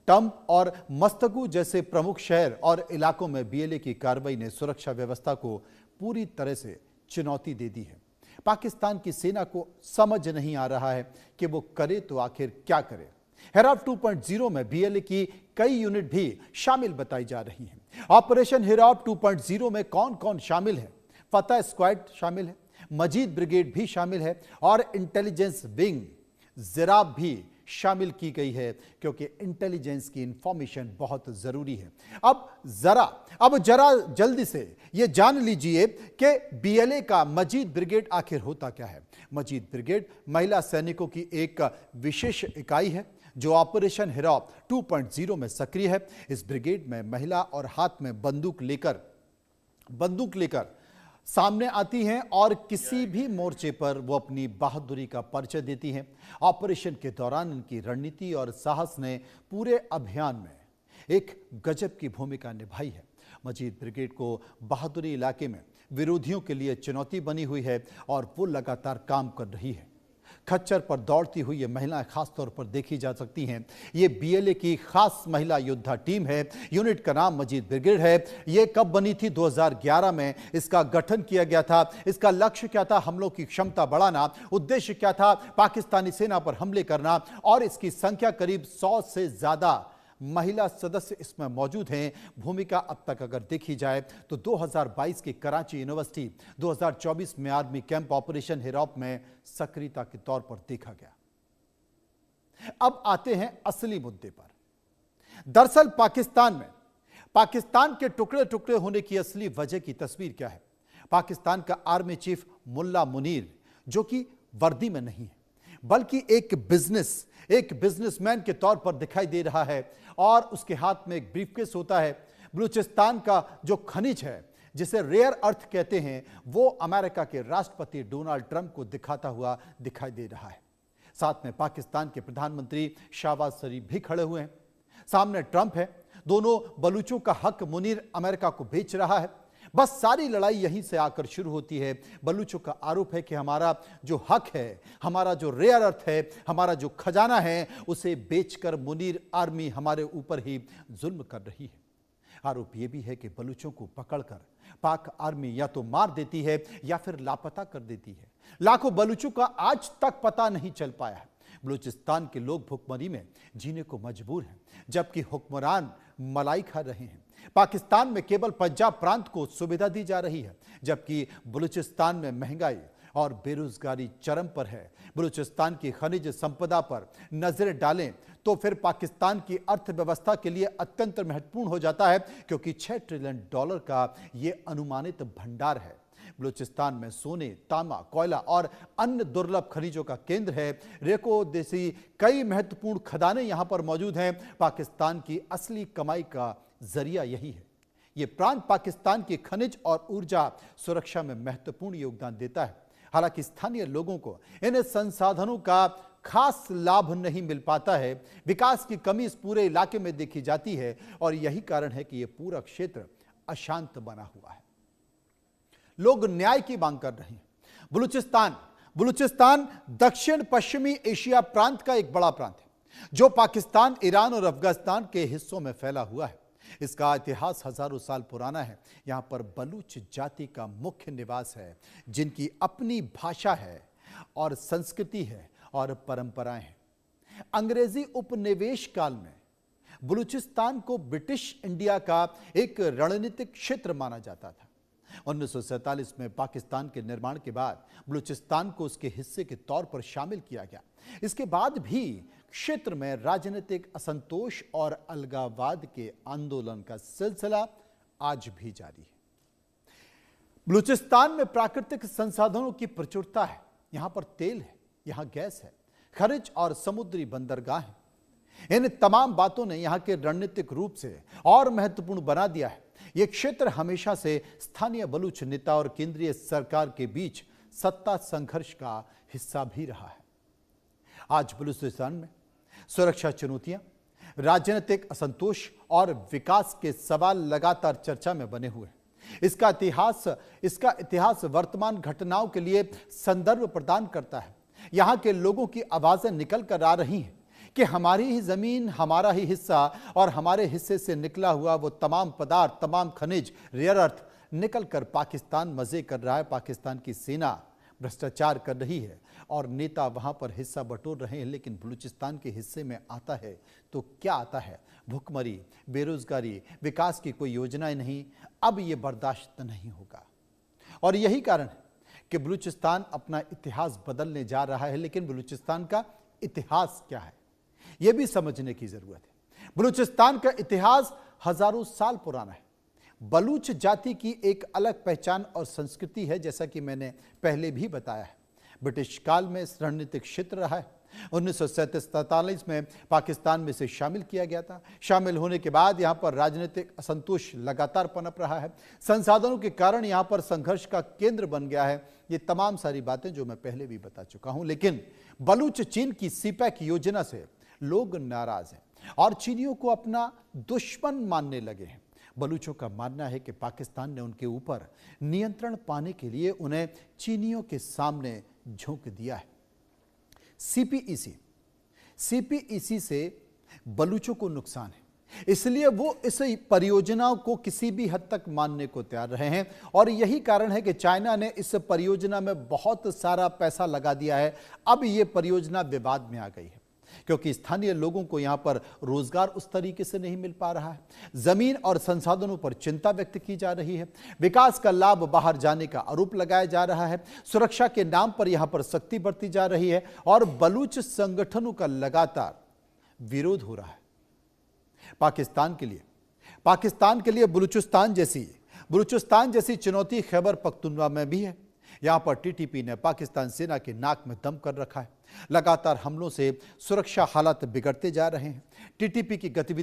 टम और मस्तगू जैसे प्रमुख शहर और इलाकों में बीएलए की कार्रवाई ने सुरक्षा व्यवस्था को पूरी तरह से चुनौती दे दी है। पाकिस्तान की सेना को समझ नहीं आ रहा है कि वो करे तो आखिर क्या करे। हिराब 2.0 में बीएलए की कई यूनिट भी शामिल बताई जा रही हैं। ऑपरेशन हिराब 2.0 में कौन कौन शामिल है? फतह स्क्वाड शामिल है, मजीद ब्रिगेड भी शामिल है और इंटेलिजेंस विंग ज़राब भी शामिल की गई है, क्योंकि इंटेलिजेंस की इंफॉर्मेशन बहुत जरूरी है। अब जरा जल्दी से ये जान लीजिए कि बीएलए का मजीद ब्रिगेड आखिर होता क्या है। मजीद ब्रिगेड महिला सैनिकों की एक विशेष इकाई है जो ऑपरेशन हिराब 2.0 में सक्रिय है। इस ब्रिगेड में महिला और हाथ में बंदूक लेकर सामने आती हैं और किसी भी मोर्चे पर वो अपनी बहादुरी का परिचय देती हैं। ऑपरेशन के दौरान इनकी रणनीति और साहस ने पूरे अभियान में एक गजब की भूमिका निभाई है। मजीद ब्रिगेड को बहादुरी इलाके में विरोधियों के लिए चुनौती बनी हुई है और वो लगातार काम कर रही है। खच्चर पर दौड़ती हुई ये महिलाएं खास तौर पर देखी जा सकती हैं। ये बीएलए की खास महिला योद्धा टीम है। यूनिट का नाम मजीद ब्रिगेड है। ये कब बनी थी? 2011 में इसका गठन किया गया था। इसका लक्ष्य क्या था? हमलों की क्षमता बढ़ाना। उद्देश्य क्या था? पाकिस्तानी सेना पर हमले करना। और इसकी संख्या करीब 100 से ज्यादा महिला सदस्य इसमें मौजूद हैं। भूमिका अब तक अगर देखी जाए तो 2022 की कराची यूनिवर्सिटी, 2024 में आर्मी कैंप ऑपरेशन हिराब में सक्रियता के तौर पर देखा गया। अब आते हैं असली मुद्दे पर। दरअसल पाकिस्तान के टुकड़े टुकड़े होने की असली वजह की तस्वीर क्या है? पाकिस्तान का आर्मी चीफ मुल्ला मुनीर, जो कि वर्दी में नहीं है बल्कि एक बिजनेसमैन के तौर पर दिखाई दे रहा है और उसके हाथ में एक ब्रीफकेस होता है। बलूचिस्तान का जो खनिज है, जिसे रेयर अर्थ कहते हैं, वो अमेरिका के राष्ट्रपति डोनाल्ड ट्रंप को दिखाता हुआ दिखाई दे रहा है। साथ में पाकिस्तान के प्रधानमंत्री शहबाज शरीफ भी खड़े हुए हैं। सामने ट्रंप है। दोनों बलूचों का हक मुनीर अमेरिका को बेच रहा है। बस सारी लड़ाई यहीं से आकर शुरू होती है। बलूचों का आरोप है कि हमारा जो हक है, हमारा जो रेयर अर्थ है, हमारा जो खजाना है, उसे बेचकर मुनीर आर्मी हमारे ऊपर ही जुल्म कर रही है। आरोप यह भी है कि बलूचों को पकड़कर पाक आर्मी या तो मार देती है या फिर लापता कर देती है। लाखों बलूचों का आज तक पता नहीं चल पाया है। बलूचिस्तान के लोग भुखमरी में जीने को मजबूर हैं, जबकि हुक्मरान मलाई खा रहे हैं। पाकिस्तान में केवल पंजाब प्रांत को सुविधा दी जा रही है, जबकि बलूचिस्तान में महंगाई और बेरोजगारी चरम पर है। बलूचिस्तान की खनिज संपदा पर नजर डालें तो फिर पाकिस्तान की अर्थव्यवस्था के लिए अत्यंत महत्वपूर्ण हो जाता है, क्योंकि $6 ट्रिलियन का यह अनुमानित भंडार है। बलूचिस्तान में सोने, तांबा, कोयला और अन्य दुर्लभ खनिजों का केंद्र है। रेको देसी कई महत्वपूर्ण खदानें यहां पर मौजूद हैं। पाकिस्तान की असली कमाई का जरिया यही है। यह प्रांत पाकिस्तान की खनिज और ऊर्जा सुरक्षा में महत्वपूर्ण योगदान देता है। हालांकि स्थानीय लोगों को इन संसाधनों का खास लाभ नहीं मिल पाता है। विकास की कमी इस पूरे इलाके में देखी जाती है और यही कारण है कि यह पूरा क्षेत्र अशांत बना हुआ है। लोग न्याय की मांग कर रहे हैं। बलूचिस्तान दक्षिण पश्चिमी एशिया प्रांत का एक बड़ा प्रांत है, जो पाकिस्तान, ईरान और अफगानिस्तान के हिस्सों में फैला हुआ है। इसका इतिहास हजारों साल पुराना है। यहां पर बलूच जाति का मुख्य निवास है, जिनकी अपनी भाषा है और संस्कृति है और परंपराएं हैं। अंग्रेजी उपनिवेश काल में बलूचिस्तान को ब्रिटिश इंडिया का एक रणनीतिक क्षेत्र माना जाता था। 1947 में पाकिस्तान के निर्माण के बाद बलूचिस्तान को उसके हिस्से के तौर पर शामिल किया गया। इसके बाद भी क्षेत्र में राजनीतिक असंतोष और अलगाववाद के आंदोलन का सिलसिला आज भी जारी है। बलूचिस्तान में प्राकृतिक संसाधनों की प्रचुरता है। यहां पर तेल है, यहां गैस है, खनिज और समुद्री बंदरगाह है। इन तमाम बातों ने यहां के रणनीतिक रूप से और महत्वपूर्ण बना दिया है। यह क्षेत्र हमेशा से स्थानीय बलूच नेता और केंद्रीय सरकार के बीच सत्ता संघर्ष का हिस्सा भी रहा है। आज बलूचिस्तान में सुरक्षा चुनौतियां, राजनीतिक असंतोष और विकास के सवाल लगातार चर्चा में बने हुए हैं। इसका इतिहास वर्तमान घटनाओं के लिए संदर्भ प्रदान करता है। यहां के लोगों की आवाजें निकल कर आ रही हैं कि हमारी ही जमीन, हमारा ही हिस्सा और हमारे हिस्से से निकला हुआ वो तमाम पदार्थ, तमाम खनिज, रेयर अर्थ निकलकर पाकिस्तान मजे कर रहा है। पाकिस्तान की सेना भ्रष्टाचार कर रही है और नेता वहां पर हिस्सा बटोर रहे हैं, लेकिन बलूचिस्तान के हिस्से में आता है तो क्या आता है? भुखमरी, बेरोजगारी, विकास की कोई योजनाएं नहीं। अब ये बर्दाश्त नहीं होगा और यही कारण है कि बलूचिस्तान अपना इतिहास बदलने जा रहा है। लेकिन बलूचिस्तान का इतिहास क्या है, यह भी समझने की जरूरत है। बलूचिस्तान का इतिहास हजारों साल पुराना है। बलूच जाति की एक अलग पहचान और संस्कृति है, जैसा कि मैंने पहले भी बताया है। ब्रिटिश काल में इस रणनीतिक क्षेत्र रहा है। 1947-47 में पाकिस्तान में इसे शामिल किया गया था। शामिल होने के बाद यहां पर राजनीतिक असंतोष लगातार पनप रहा है। संसाधनों के कारण यहां पर संघर्ष का केंद्र बन गया है। ये तमाम सारी बातें जो मैं पहले भी बता चुका हूं। लेकिन बलूच चीन की सीपैक योजना से लोग नाराज हैं और चीनियों को अपना दुश्मन मानने लगे हैं। बलूचों का मानना है कि पाकिस्तान ने उनके ऊपर नियंत्रण पाने के लिए उन्हें चीनियों के सामने झोंक दिया है। सीपीईसी से बलूचों को नुकसान है, इसलिए वो इस परियोजना को किसी भी हद तक मानने को तैयार रहे हैं और यही कारण है कि चाइना ने इस परियोजना में बहुत सारा पैसा लगा दिया है। अब ये परियोजना विवाद में आ गई है क्योंकि स्थानीय लोगों को यहां पर रोजगार उस तरीके से नहीं मिल पा रहा है। जमीन और संसाधनों पर चिंता व्यक्त की जा रही है। विकास का लाभ बाहर जाने का आरोप लगाया जा रहा है। सुरक्षा के नाम पर यहां पर सख्ती बरती जा रही है और बलूच संगठनों का लगातार विरोध हो रहा है। पाकिस्तान के लिए बलूचिस्तान जैसी चुनौती खैबर पख्तूनख्वा में भी है। यहां पर टीटीपी ने पाकिस्तान सेना के नाक में दम कर रखा है। लगातार हमलों से सुरक्षा हालात बिगड़ते जा रहे हैं। टीटीपी की गतिविधि